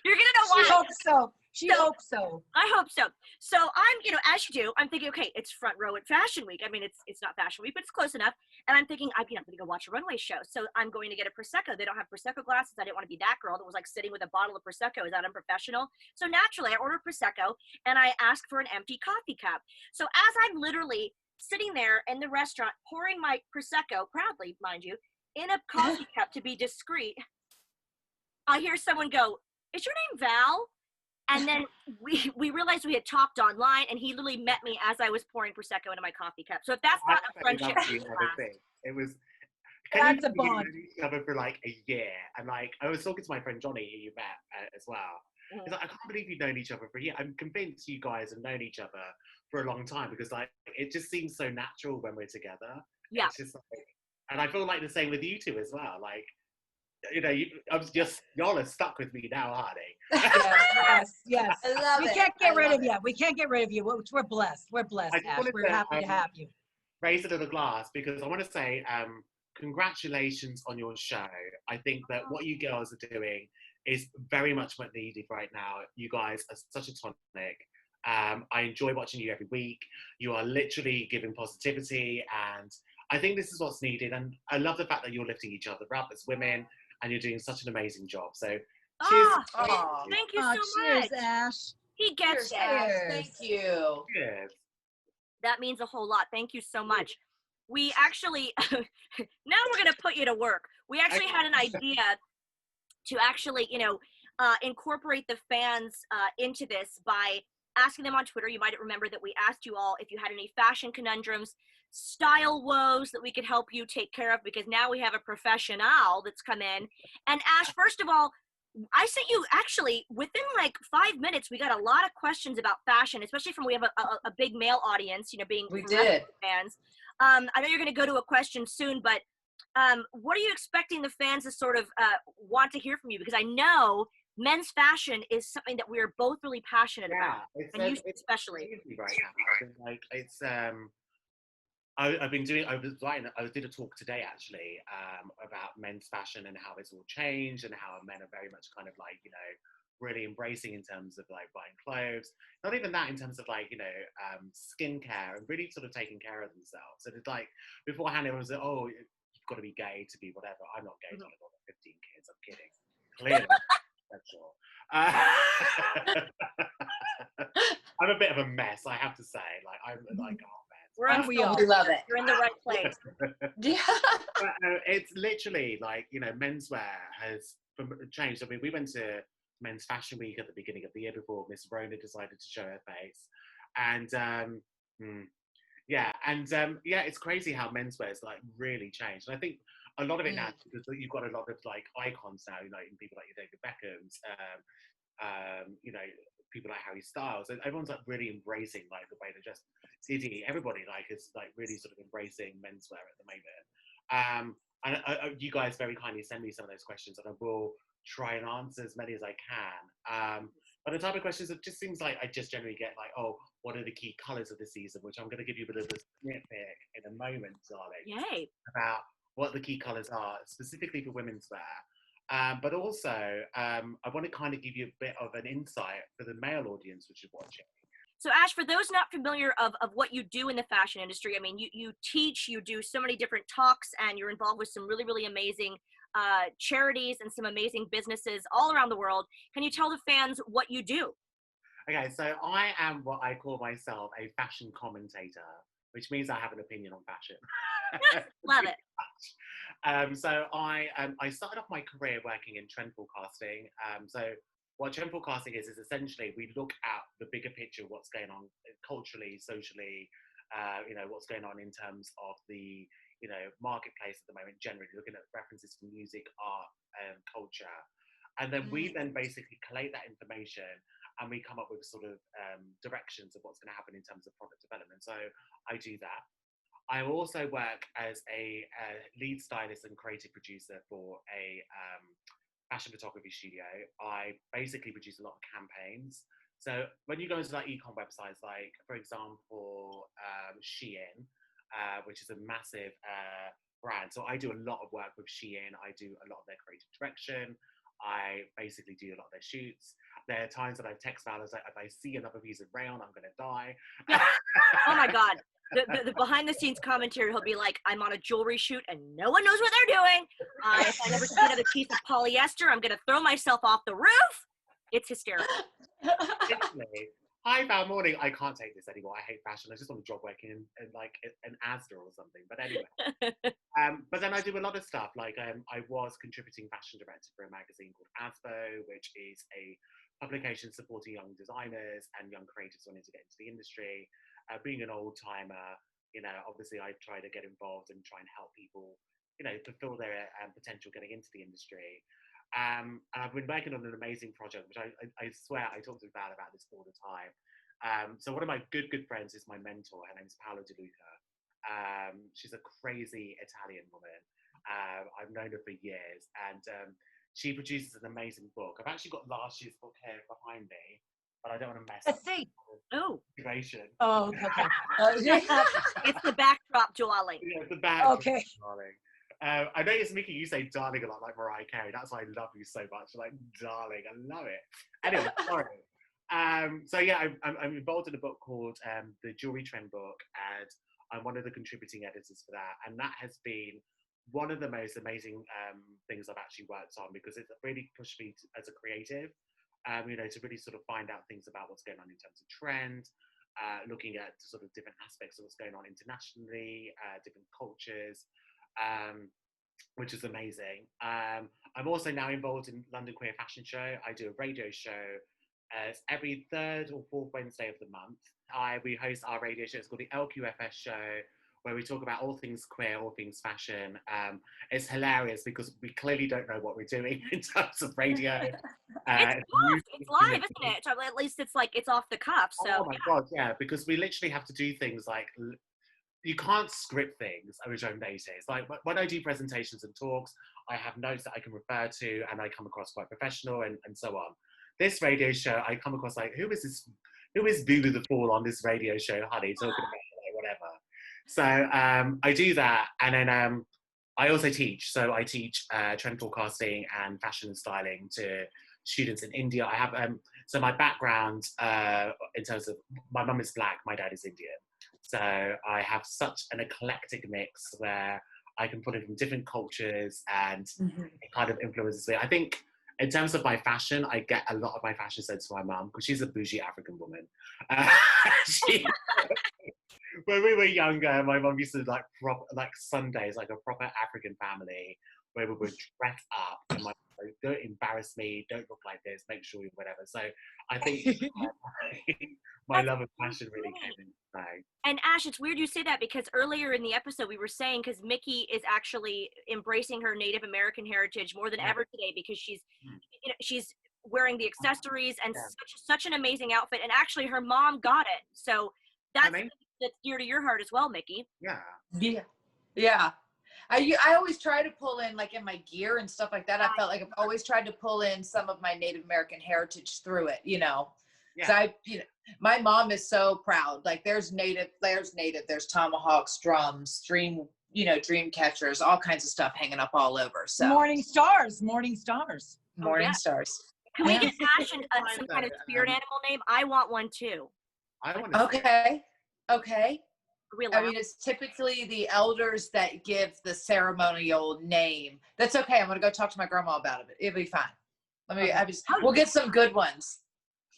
You're gonna know why. She hopes so. She hopes so. I hope so. So I'm, as you do, I'm thinking, okay, it's front row at Fashion Week. I mean, it's not Fashion Week, but it's close enough. And I'm thinking, I'm going to go watch a runway show. So I'm going to get a Prosecco. They don't have Prosecco glasses. I didn't want to be that girl that was like sitting with a bottle of Prosecco. Is that unprofessional? So naturally, I ordered Prosecco and I asked for an empty coffee cup. So as I'm literally sitting there in the restaurant, pouring my Prosecco, proudly, mind you, in a coffee cup to be discreet, I hear someone go, "Is your name Val?" And then we realized we had talked online, and he literally met me as I was pouring Prosecco into my coffee cup. So if that's not a friendship, it was. That's a bond. Each other for like a year, and like I was talking to my friend Johnny, who you met as well. He's like, I can't believe you've known each other for a year. I'm convinced you guys have known each other for a long time, because like it just seems so natural when we're together. Yeah. It's just like, and I feel like the same with you two as well. Like, y'all are stuck with me now, Hardy. Yes. I love we it. can't get rid of you. We can't get rid of you. We're blessed. We're blessed, Ash. We're happy to have you. Raise a little glass, because I want to say congratulations on your show. I think that what you girls are doing is very much what needed right now. You guys are such a tonic. I enjoy watching you every week. You are literally giving positivity, and I think this is what's needed. And I love the fact that you're lifting each other up as women, and you're doing such an amazing job. So cheers. Thank you so cheers, much. Ash. He gets it. Thank you. Cheers. That means a whole lot. Thank you so much. We actually, now we're going to put you to work. We actually had an idea to actually, incorporate the fans into this by asking them on Twitter. You might remember that we asked you all if you had any fashion conundrums, style woes that we could help you take care of, because now we have a professional that's come in. And Ash, first of all, I sent you actually within like 5 minutes. We got a lot of questions about fashion, especially from we have a big male audience. Being we did fans. I know you're going to go to a question soon, but what are you expecting the fans to sort of want to hear from you? Because I know men's fashion is something that we are both really passionate about, and you especially. Right now. Like it's I've been doing. I did a talk today actually about men's fashion and how it's all changed, and how men are very much kind of like really embracing in terms of like buying clothes. Not even that, in terms of like skincare, and really sort of taking care of themselves. And it's like beforehand it was like, oh, you've got to be gay to be whatever. I'm not gay. I've got 15 kids. I'm kidding. Clearly, that's all. I'm a bit of a mess, I have to say. Like I'm like We all love it. You're in the right place. Yeah. But, it's literally like menswear has changed. I mean, we went to Men's Fashion Week at the beginning of the year before Miss Rona decided to show her face, and it's crazy how menswear has like really changed. And I think a lot of it now, because you've got a lot of like icons now, people like David Beckham's, people like Harry Styles, and everyone's like really embracing like the way they dress. Diddy, everybody like is like really sort of embracing menswear at the moment. And you guys very kindly send me some of those questions, and I will try and answer as many as I can. But the type of questions, it just seems like I just generally get like, oh, what are the key colours of the season? Which I'm going to give you a bit of a snippet in a moment, darling. Yay. About what the key colours are, specifically for women's wear. But also, I want to kind of give you a bit of an insight for the male audience which is watching. So Ash, for those not familiar of what you do in the fashion industry, I mean, you teach, you do so many different talks, and you're involved with some really, really amazing charities and some amazing businesses all around the world. Can you tell the fans what you do? Okay, so I am what I call myself a fashion commentator, which means I have an opinion on fashion. Love it. So I started off my career working in trend forecasting. So what trend forecasting is essentially we look at the bigger picture of what's going on culturally, socially, what's going on in terms of the marketplace at the moment, generally looking at references to music, art, and culture. And then we then basically collate that information and we come up with sort of directions of what's going to happen in terms of product development. So I do that. I also work as a lead stylist and creative producer for a fashion photography studio. I basically produce a lot of campaigns. So when you go into like e-com websites, like for example, Shein, which is a massive brand. So I do a lot of work with Shein. I do a lot of their creative direction. I basically do a lot of their shoots. There are times that I text Val, like, if I see another piece of rayon, I'm going to die. Oh my God. The behind the scenes commentary, he'll be like, I'm on a jewelry shoot and no one knows what they're doing. If I never see another piece of polyester, I'm going to throw myself off the roof. It's hysterical. Literally. Hi, Val, morning. I can't take this anymore. I hate fashion. I just want to job working in like an Asda or something. But anyway. But then I do a lot of stuff. Like I was contributing fashion director for a magazine called ASBO, which is a publication supporting young designers and young creators wanting to get into the industry. Being an old timer, you know, obviously I try to get involved and try and help people, you know, fulfill their potential getting into the industry. And I've been working on an amazing project, which I swear I talk to Val about this all the time. So one of my good friends is my mentor. Her name's Paola De Luca. She's a crazy Italian woman. I've known her for years, and she produces an amazing book. I've actually got last year's book here behind me, but I don't want to mess Let's up see. Oh. the situation. Oh, okay. It's the backdrop, darling. Yeah, the backdrop, Okay. darling. I noticed, Mickie, you say darling a lot like Mariah Carey. That's why I love you so much. Like, darling, I love it. Anyway, sorry. So yeah, I'm involved in a book called The Jewelry Trend Book, and I'm one of the contributing editors for that. And that has been one of the most amazing things I've actually worked on, because it's really pushed me as a creative, you know, to really sort of find out things about what's going on in terms of trend, looking at sort of different aspects of what's going on internationally, different cultures. Which is amazing. I'm also now involved in London Queer Fashion Show. I do a radio show every third or fourth Wednesday of the month. We host our radio show. It's called the LQFS Show, where we talk about all things queer, all things fashion. It's hilarious because we clearly don't know what we're doing in terms of radio. It's live, isn't it? So at least it's like it's off the cuff. So oh my God, yeah, because we literally have to do things like, you can't script things, which I notice. Like when I do presentations and talks, I have notes that I can refer to, and I come across quite professional and so on. This radio show, I come across like, who is Boo the Fool on this radio show, honey, talking about like, whatever. So I do that, and then I also teach. So I teach trend forecasting and fashion and styling to students in India. I have so my background in terms of, my mum is Black, my dad is Indian. So I have such an eclectic mix where I can put it from different cultures, and it kind of influences me. I think in terms of my fashion, I get a lot of my fashion sense from my mum, because she's a bougie African woman. When we were younger, my mum used to like Sundays, like a proper African family, where we would dress up and my don't embarrass me, don't look like this, make sure you're whatever. So I think my love of fashion really came into play. And Ash, it's weird you say that, because earlier in the episode we were saying, because Mickie is actually embracing her Native American heritage more than ever today, because she's you know, she's wearing the accessories and such an amazing outfit, and actually her mom got it, so that's dear to your heart as well, Mickie. Yeah. I always try to pull in, like in my gear and stuff like that. I felt like I've always tried to pull in some of my Native American heritage through it, you know. So my mom is so proud. Like there's tomahawks, drums, dream catchers, all kinds of stuff hanging up all over. So Morning stars. Stars. Can we get Ash some kind of spirit animal name? I want one too. Okay. I mean, it's typically the elders that give the ceremonial name. That's okay. I'm gonna go talk to my grandma about it. It'll be fine. We'll get some good ones.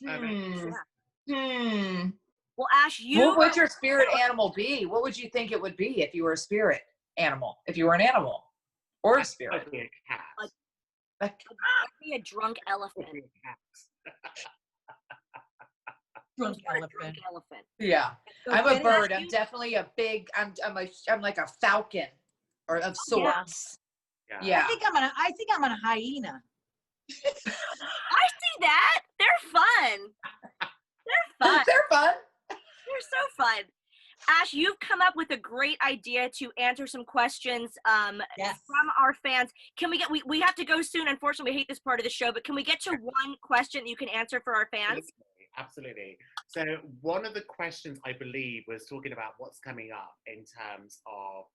Well, Ash, what would your spirit animal be? What would you think it would be if you were a spirit animal? If you were an animal or a spirit? I'd be a cat. I'd be a drunk elephant. Drunk elephant. Yeah, I'm a bird. I'm definitely a big. I'm like a falcon, or of sorts. Yeah. I think I'm a hyena. I see that. They're They're fun. They're fun. They're fun. They're so fun. Ash, you've come up with a great idea to answer some questions Yes. from our fans. Can we get, we have to go soon. Unfortunately, we hate this part of the show, but can we get to one question that you can answer for our fans? Absolutely. So one of the questions, I believe, was talking about what's coming up in terms of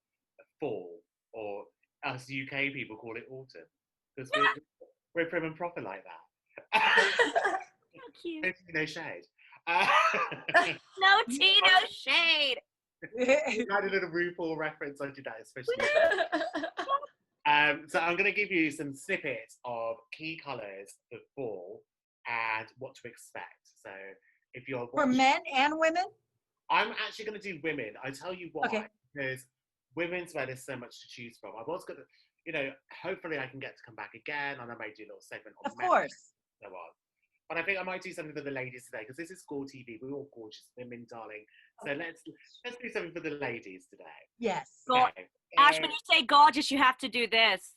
fall, or us UK people call it autumn, because we're prim and proper like that. So cute. No shade. No tea, no shade. I had a little RuPaul reference. I did that especially. So I'm going to give you some snippets of key colours for fall and what to expect. So if you're For men and women? I'm actually going to do women. I tell you why. Okay. Because women's wear, there's so much to choose from. I was going to, you know, hopefully I can get to come back again, and I may do a little segment on Of course. So on. But I think I might do something for the ladies today, because this is school TV. We're all gorgeous women, darling. So let's do something for the ladies today. Yes. Okay. Ash, when you say gorgeous, you have to do this.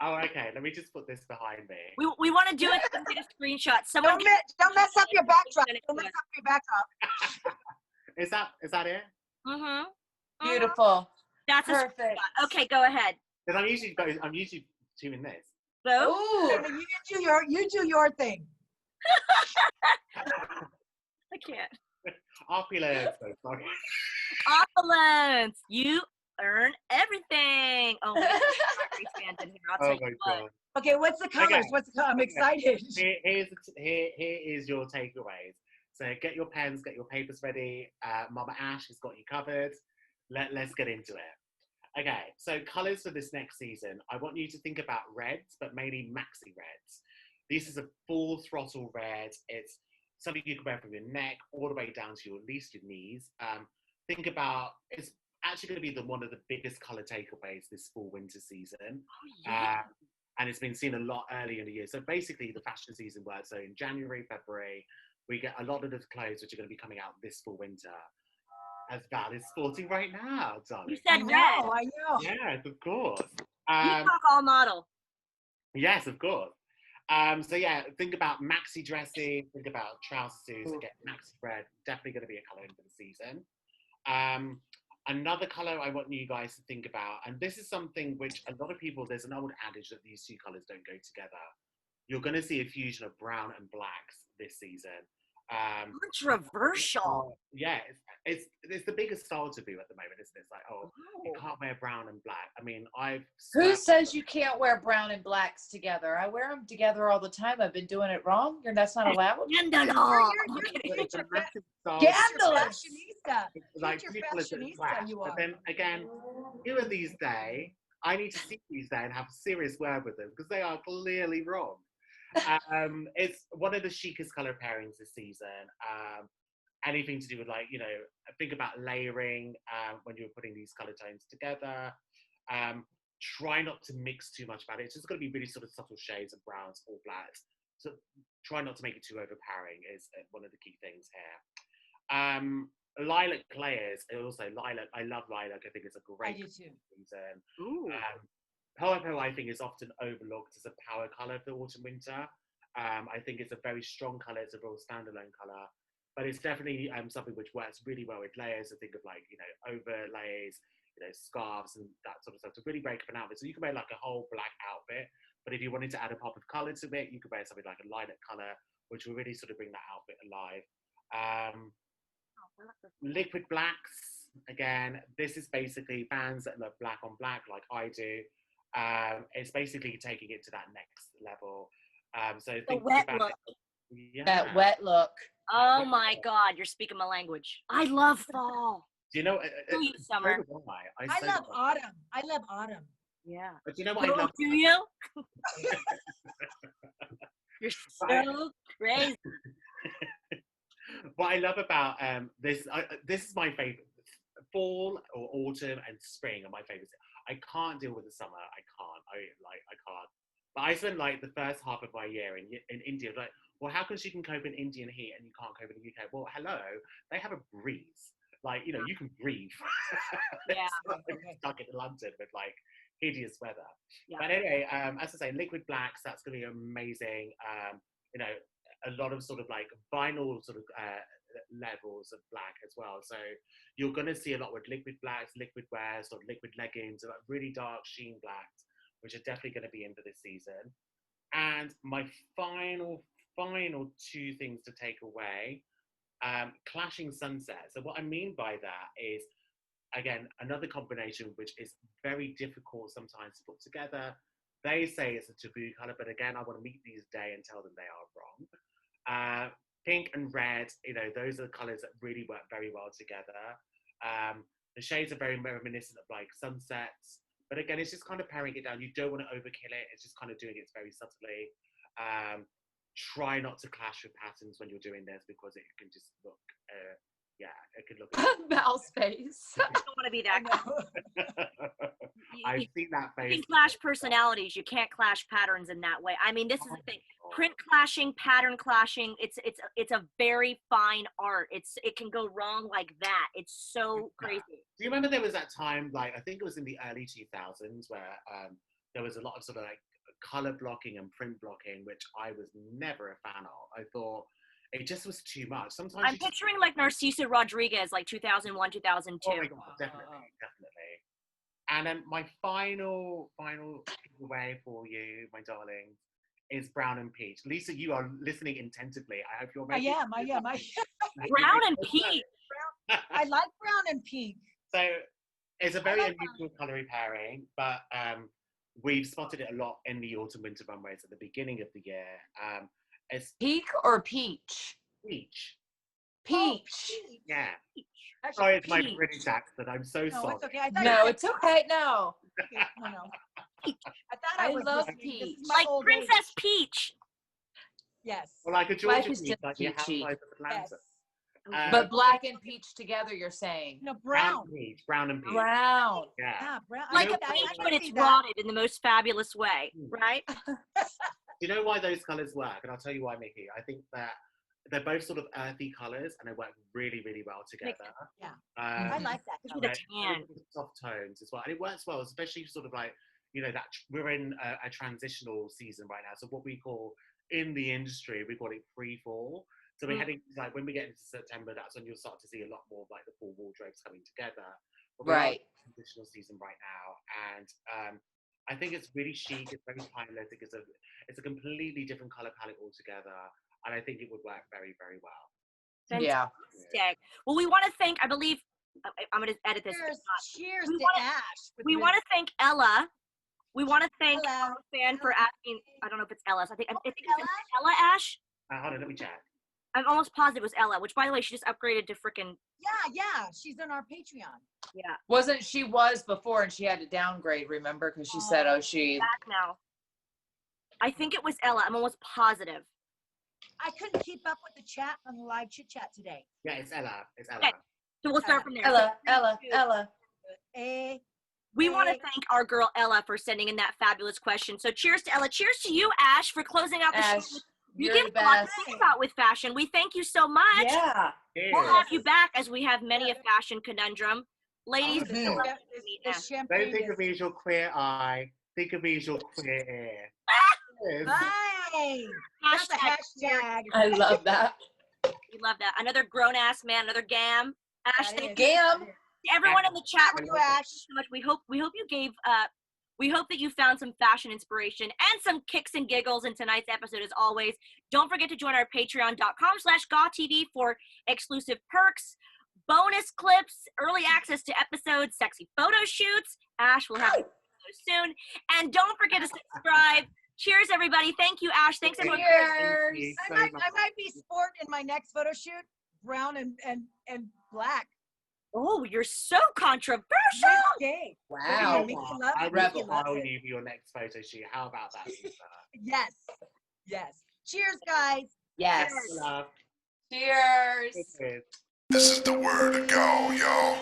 Oh, okay. Let me just put this behind me. We want to do it and take a screenshot. Someone Don't mess up your backdrop. Don't mess up your backdrop. Is that it? Mm-hmm. Beautiful. That's Perfect. a screenshot. Okay, go ahead. Because I'm usually doing this. So, Ooh. You do your thing. I can't. Opulence. So sorry. Opulence. You earn everything. Oh, my fans in here. I'll tell Oh you my what. god. Okay, what's the colors? Okay. What's the color? I'm excited. Here is your takeaways. So get your pens, get your papers ready. Mama Ash has got you covered. Let's get into it. Okay, so colours for this next season. I want you to think about reds, but mainly maxi reds. This is a full throttle red. It's something you can wear from your neck all the way down to your knees. Think about, it's actually going to be one of the biggest colour takeaways this fall winter season. Oh, yeah. And it's been seen a lot earlier in the year. So basically the fashion season works. So in January, February, we get a lot of the clothes which are going to be coming out this fall winter. As Val is sporting right now, darling. You said red. I know. Yes, of course. You talk all model. Yes, of course. So yeah, think about maxi dressing, think about trousers, get maxi red, definitely going to be a colour into the season. Another colour I want you guys to think about, and this is something which a lot of people, there's an old adage that these two colours don't go together. You're going to see a fusion of brown and blacks this season. Controversial. Yeah, it's the biggest style taboo at the moment, isn't it? It's like, you can't wear brown and black. I mean, Who says you can't wear brown and blacks together? I wear them together all the time. I've been doing it wrong. That's not allowed. Scandal. It's a massive style. Scandalous. Fashionista. Like Future fashionista, fashionista you but are. then again, you and these days, I need to see these days and have a serious word with them because they are clearly wrong. It's one of the chicest color pairings this season. Anything to do with, like, you know, think about layering when you're putting these color tones together. Try not to mix too much about it. It's just going to be really sort of subtle shades of browns or blacks. So try not to make it too overpowering is one of the key things here. Lilac layers, also lilac. I love lilac. I think it's a great season. Purple, I think, is often overlooked as a power color for autumn winter. I think it's a very strong color. It's a real standalone color, but it's definitely something which works really well with layers. I think of, like, you know, overlays, you know, scarves and that sort of stuff to really break up an outfit. So you can wear like a whole black outfit, but if you wanted to add a pop of color to it, you could wear something like a lilac color, which will really sort of bring that outfit alive. Liquid blacks, again, this is basically fans that love black on black like I do. It's basically taking it to that next level. So the wet look. That wet look. Oh my God, you're speaking my language. I love fall. Do you know? Do you, summer? I love autumn. I love autumn. Yeah. But do you know what I love? Do you? You're so crazy. What I love about this is my favorite. Fall or autumn and spring are my favorites. I can't deal with the summer. I can't. But I spend like the first half of my year in India. Like, well, how come she can cope in Indian heat and you can't cope in the UK? Well, hello, they have a breeze. Like, you know, you can breathe. Yeah. Stuck in London with like hideous weather. Yeah. But anyway, as I say, liquid blacks, that's going to be amazing. You know, a lot of sort of like vinyl sort of levels of black as well. So you're going to see a lot with liquid blacks, liquid wears, or liquid leggings, or like really dark sheen blacks, which are definitely going to be in for this season. And my final two things to take away, clashing sunsets. So what I mean by that is, again, another combination which is very difficult sometimes to put together. They say it's a taboo color, but again, I want to meet these day and tell them they are wrong. Pink and red, those are the colors that really work very well together. The shades are very reminiscent of like sunsets, but again, it's just kind of paring it down. You don't want to overkill it. It's just kind of doing it very subtly. Try not to clash with patterns when you're doing this, because it can just look, it can look. Mouse face. You don't want to be that. I've seen that face. You can clash personalities. You can't clash patterns in that way. I mean, this is the thing. Print clashing, pattern clashing. It's a very fine art. It can go wrong like that. It's so crazy. Do you remember there was that time, like I think it was in the early 2000s, where there was a lot of sort of like color blocking and print blocking, which I was never a fan of. I thought it just was too much. Sometimes I'm picturing like Narciso Rodriguez, like 2001, 2002. Oh my God, definitely. And then my final giveaway for you, my darling, is brown and peach. Lisa, you are listening intentively. I hope you're ready. I am. Brown and peach. I like brown and peach. So it's a very unusual coloring pairing, but we've spotted it a lot in the autumn winter runways at the beginning of the year. It's Peak or peach? peach. Peach. Yeah. Actually, Sorry, it's my peach. British accent. I'm so No, sorry. it's okay. I thought No, it's okay. No. No. I thought I I was love listening. This peach. is my Like old Princess age. Peach. Yes. Or like a Life Georgia is peach, just like the peachy. Housewives of Atlanta. Yes. But black and peach together, you're saying? No, brown. Brown and peach. Brown. Yeah. Yeah, brown. Like know, a I peach can when see it's that. rotted in the most fabulous way, right? You know why those colours work? And I'll tell you why, Mickie. I think that they're both sort of earthy colours and they work really, really well together. Yeah. Um, I like that. With color. a tan. soft tones as well. And it works well, especially sort of like, that we're in a transitional season right now. So what we call in the industry, we call it pre-fall. So we're heading, like when we get into September, that's when you'll start to see a lot more of like the full wardrobes coming together. But we're Right. in a transitional season right now. And I think it's really chic, it's very timeless, it's a completely different color palette altogether. And I think it would work very, very well. Yeah. Fantastic. Well, we want to thank, I believe, I'm going to edit this. Cheers We to wanna- Ash. We want to thank Ella. We want to thank Hello. our fan for asking. I don't know if it's Ella's. I think it's Ella? Ella Ash. Hold on, let me check. I'm almost positive it was Ella, which by the way, she just upgraded to freaking. Yeah. She's on our Patreon. Yeah. She was before and she had to downgrade, remember? Because she said, she. Back now. I think it was Ella. I'm almost positive. I couldn't keep up with the chat on the live chit chat today. Yeah, it's Ella. It's Ella. Okay. So we'll start from there. Ella. We want to thank our girl Ella for sending in that fabulous question. So cheers to Ella. Cheers to you, Ash, for closing out the Ash, show. You you're give the a lot to best. think about with fashion. We thank you so much. Yeah. We'll have you back as we have many a fashion conundrum. Ladies, Mhm. it's so lovely to This meet you. champagne Don't think is- of me as your queer eye. Think of me as your queer ear. Yes. Hey, that's a hashtag. I love that. We love that. Another grown-ass man, another gam. Ash, That thank is- you. Gam. Everyone in the chat Thank room, you, Ash. so much. We hope you gave we hope that you found some fashion inspiration and some kicks and giggles in tonight's episode. As always, don't forget to join our patreon.com/GAWTV for exclusive perks, bonus clips, early access to episodes, sexy photo shoots. Ash will have those soon. And don't forget to subscribe. Cheers, everybody. Thank you, Ash. Thanks, everyone. Cheers. Thank you so I much. might be sport in my next photo shoot, brown and black. Oh, you're so controversial. Okay. Wow. Mickey loves I it. will Mickey loves follow it. you for your next photo shoot. How about that, Lisa? Yes. Cheers, guys. Yes. Love. Cheers. Cheers. This is the word to go, yo.